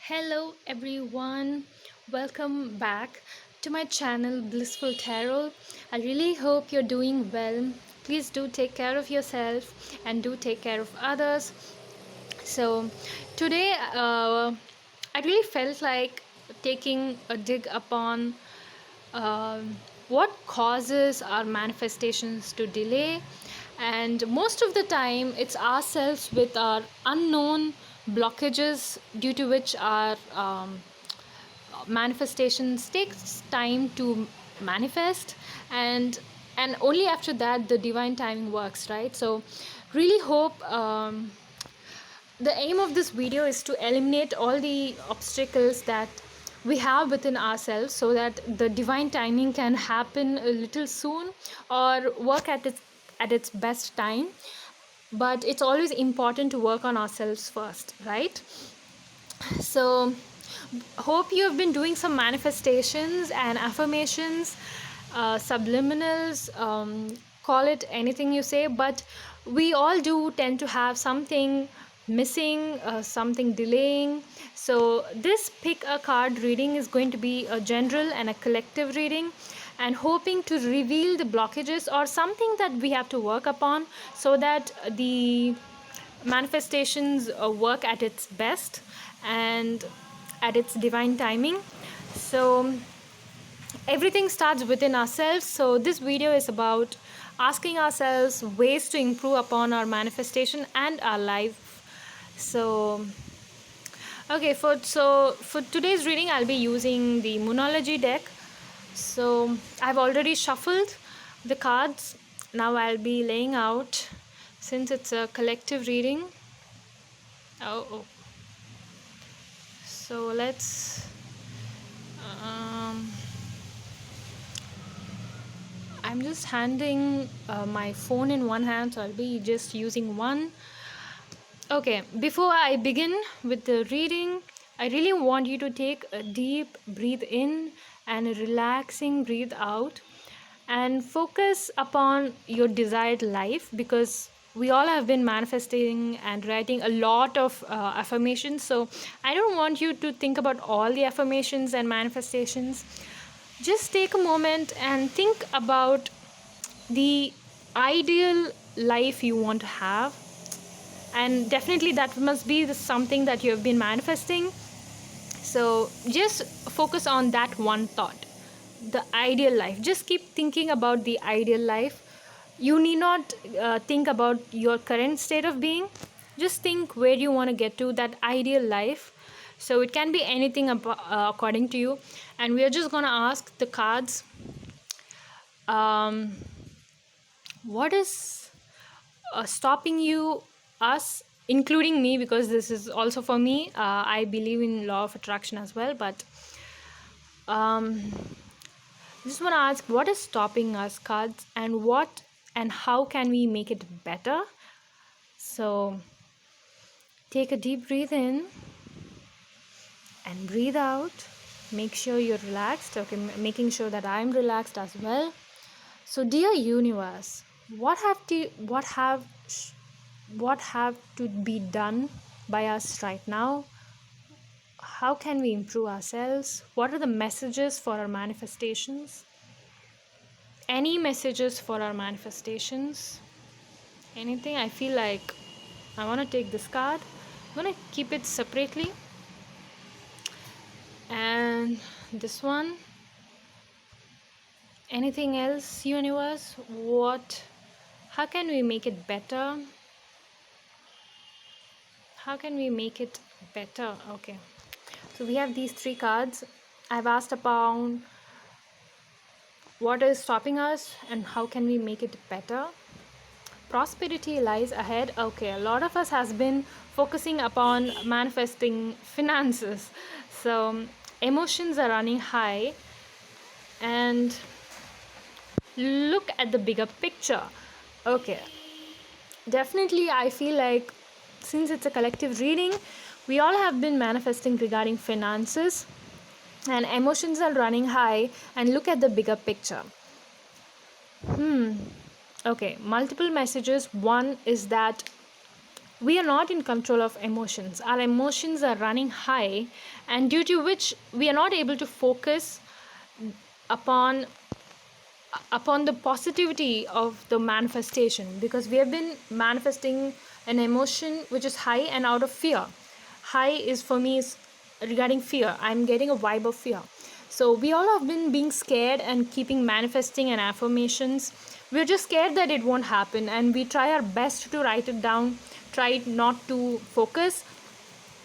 Hello everyone, welcome back to my channel Blissful Tarot. I really hope you're doing well. Please do take care of yourself and do take care of others. So, today I really felt like taking a dig upon um, what causes our manifestations to delay, and most of the time it's ourselves with our unknown blockages due to which our manifestations takes time to manifest, and only after that the divine timing works, right? So really hope the aim of this video is to eliminate all the obstacles that we have within ourselves so that the divine timing can happen a little soon or work at its best time. But it's always important to work on ourselves first, right? So hope you have been doing some manifestations and affirmations, subliminals, call it anything you say, but we all do tend to have something missing, something delaying. So this pick a card reading is going to be a general and a collective reading, and hoping to reveal the blockages or something that we have to work upon so that the manifestations work at its best and at its divine timing. So everything starts within ourselves. So this video is about asking ourselves ways to improve upon our manifestation and our life. So okay, for today's reading I'll be using the Moonology deck. So I've already shuffled the cards. Now I'll be laying out, since it's a collective reading. Oh. So let's I'm just handing my phone in one hand, so I'll be just using one. Okay, before I begin with the reading, I really want you to take a deep breathe in and a relaxing breathe out and focus upon your desired life, because we all have been manifesting and writing a lot of affirmations. So I don't want you to think about all the affirmations and manifestations. Just take a moment and think about the ideal life you want to have, and definitely that must be something that you have been manifesting. So just focus on that one thought, the ideal life. Just keep thinking about the ideal life. You need not think about your current state of being. Just think where you want to get to, that ideal life. So it can be anything according to you. And we are just going to ask the cards, what is stopping you, us, including me, because this is also for me. I believe in law of attraction as well, but just want to ask, what is stopping us, cards, and what and how can we make it better? So take a deep breath in and breathe out. Make sure you're relaxed. Okay, making sure that I'm relaxed as well. So dear universe, what have to be done by us right now? How can we improve ourselves? What are the messages for our manifestations? Any messages for our manifestations? Anything? I feel like I want to take this card. I'm going to keep it separately. And this one. Anything else, universe? How can we make it better? How can we make it better? Okay. So we have these three cards. I've asked upon what is stopping us and how can we make it better. Prosperity lies ahead. Okay, a lot of us has been focusing upon manifesting finances. So emotions are running high, and look at the bigger picture. Okay, definitely I feel like, since it's a collective reading, we all have been manifesting regarding finances, and emotions are running high, and look at the bigger picture. Okay, multiple messages. One is that we are not in control of emotions. Our emotions are running high, and due to which we are not able to focus upon the positivity of the manifestation, because we have been manifesting an emotion which is high and out of fear. High is for me is regarding fear. I'm getting a vibe of fear. So we all have been being scared and keeping manifesting and affirmations. We're just scared that it won't happen, and we try our best to write it down, try not to focus.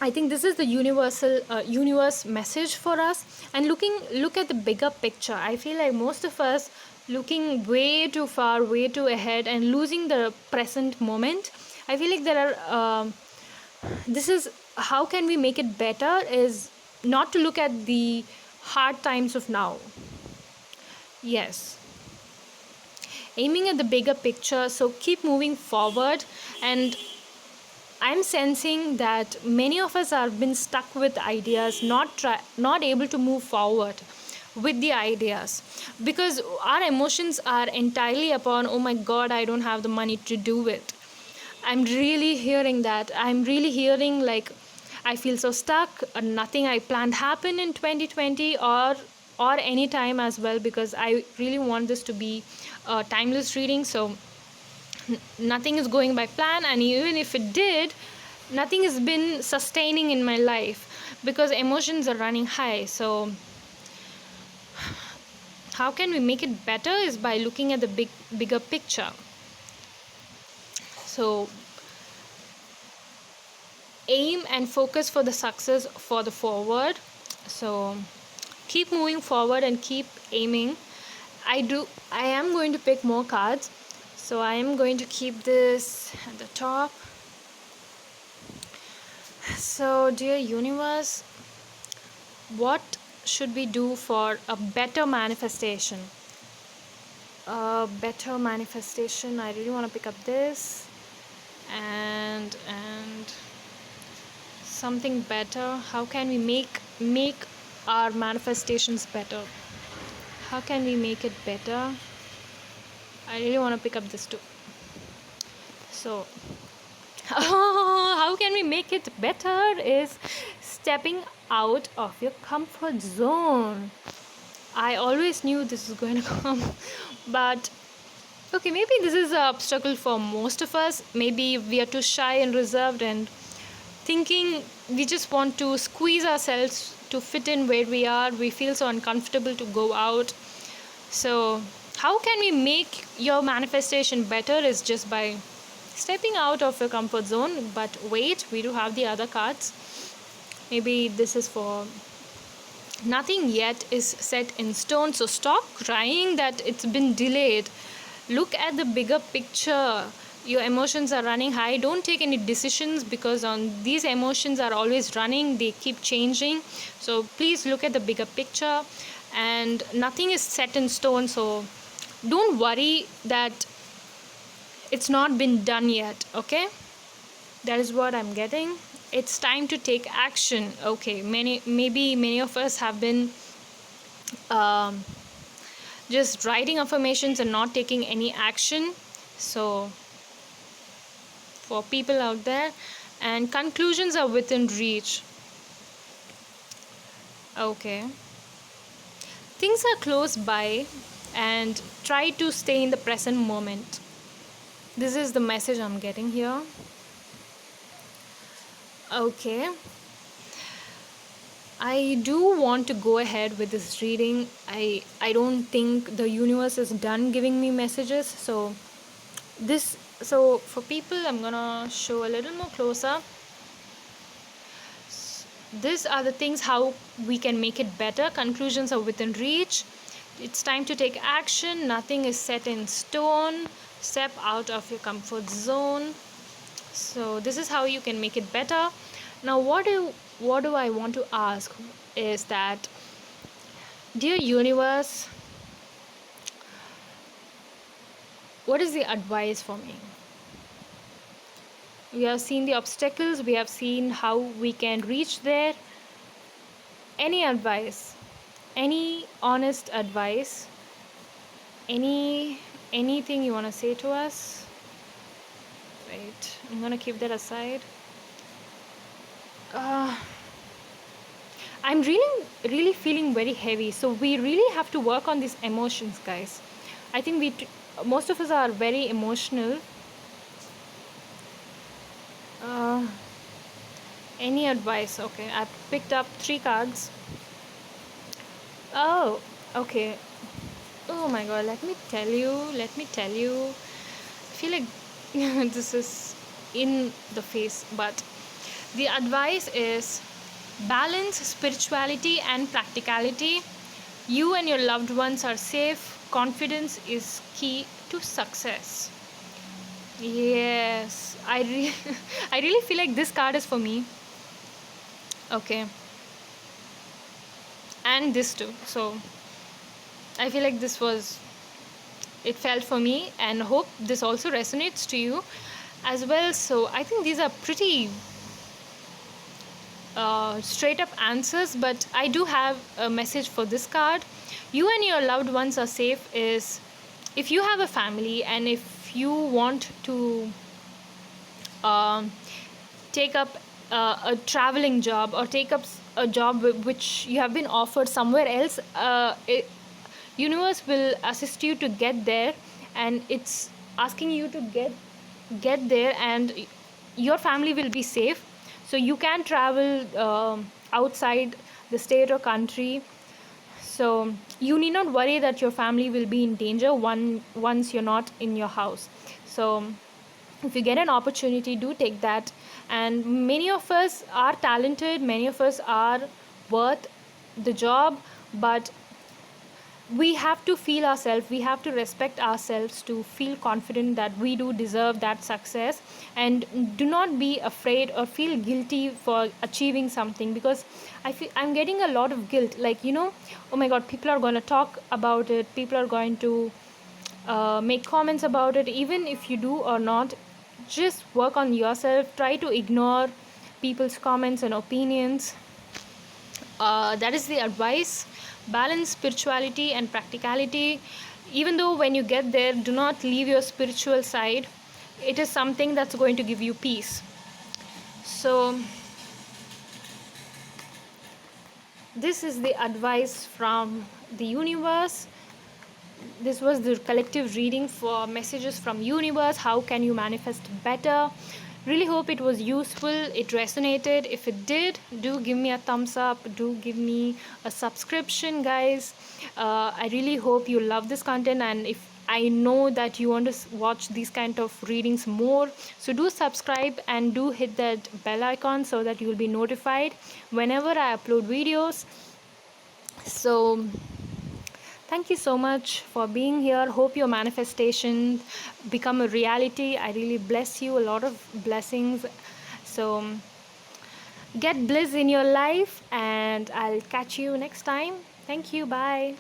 I think this is the universal universe message for us. And look at the bigger picture. I feel like most of us looking way too far, way too ahead, and losing the present moment. I feel like there are. This is how can we make it better? Is not to look at the hard times of now. Yes, aiming at the bigger picture. So keep moving forward. And I'm sensing that many of us have been stuck with ideas, not able to move forward with the ideas, because our emotions are entirely upon, oh my god, I don't have the money to do it. I'm really hearing that. I'm really hearing like I feel so stuck. Nothing I planned happen in 2020 or any time as well, because I really want this to be a timeless reading. So nothing is going by plan, and even if it did, nothing has been sustaining in my life because emotions are running high. So how can we make it better is by looking at the bigger picture. So aim and focus for the success for the forward. So keep moving forward and keep aiming. I am going to pick more cards, so I am going to keep this at the top. So dear universe, what should we do for a better manifestation? A better manifestation. I really want to pick up this and something better. How can we make our manifestations better? How can we make it better? I really want to pick up this too. So how can we make it better is stepping out of your comfort zone. I always knew this is going to come, but okay, maybe this is an obstacle for most of us. Maybe we are too shy and reserved and thinking we just want to squeeze ourselves to fit in where we are. We feel so uncomfortable to go out. So how can we make your manifestation better is just by stepping out of your comfort zone. But wait, we do have the other cards. Maybe this is for nothing yet is set in stone. So stop crying that it's been delayed. Look at the bigger picture. Your emotions are running high. Don't take any decisions, because on these emotions are always running, they keep changing. So please look at the bigger picture, and nothing is set in stone. So don't worry that it's not been done yet. Okay, that is what I'm getting. It's time to take action. Okay, maybe many of us have been um, just writing affirmations and not taking any action. So for people out there, and conclusions are within reach. Okay, things are close by, and try to stay in the present moment. This is the message I'm getting here. Okay, I do want to go ahead with this reading. I don't think the universe is done giving me messages. So for people, I'm gonna show a little more closer. These are the things how we can make it better. Conclusions are within reach. It's time to take action. Nothing is set in stone. Step out of your comfort zone. So this is how you can make it better. Now what do I want to ask is that, dear universe, what is the advice for me? We have seen the obstacles, we have seen how we can reach there. Any advice, any honest advice, anything you want to say to us? Wait, I'm gonna keep that aside. uh, I'm really feeling very heavy, so we really have to work on these emotions, guys. I think most of us are very emotional. uh, any advice? Okay, I picked up 3 cards. Oh, okay. Oh my god, let me tell you. I feel like this is in the face, but the advice is balance spirituality and practicality. You and your loved ones are safe. Confidence is key to success. Yes, I really feel like this card is for me. Okay, and this too. So I feel like it felt for me, and hope this also resonates to you as well. So I think these are pretty straight up answers, but I do have a message for this card. You and your loved ones are safe is if you have a family and if you want to um, take up a traveling job or take up a job which you have been offered somewhere else, universe will assist you to get there, and it's asking you to get there, and your family will be safe, so you can travel outside the state or country. So you need not worry that your family will be in danger once you're not in your house. So if you get an opportunity, do take that. And many of us are talented, many of us are worth the job, but we have to feel ourselves, we have to respect ourselves to feel confident that we do deserve that success. And do not be afraid or feel guilty for achieving something, because I'm getting a lot of guilt, like, oh my god, people are going to talk about it, people are going to make comments about it. Even if you do or not, just work on yourself, try to ignore people's comments and opinions. That is the advice. Balance spirituality and practicality. Even though when you get there, do not leave your spiritual side. It is something that's going to give you peace. So this is the advice from the universe. This was the collective reading for messages from universe. How can you manifest better? Really hope it was useful, it resonated. If it did, do give me a thumbs up, do give me a subscription, guys. I really hope you love this content, and if I know that you want to watch these kind of readings more, so do subscribe and do hit that bell icon so that you will be notified whenever I upload videos. So thank you so much for being here. Hope your manifestation become a reality. I really bless you, a lot of blessings. So get bliss in your life, and I'll catch you next time. Thank you. Bye.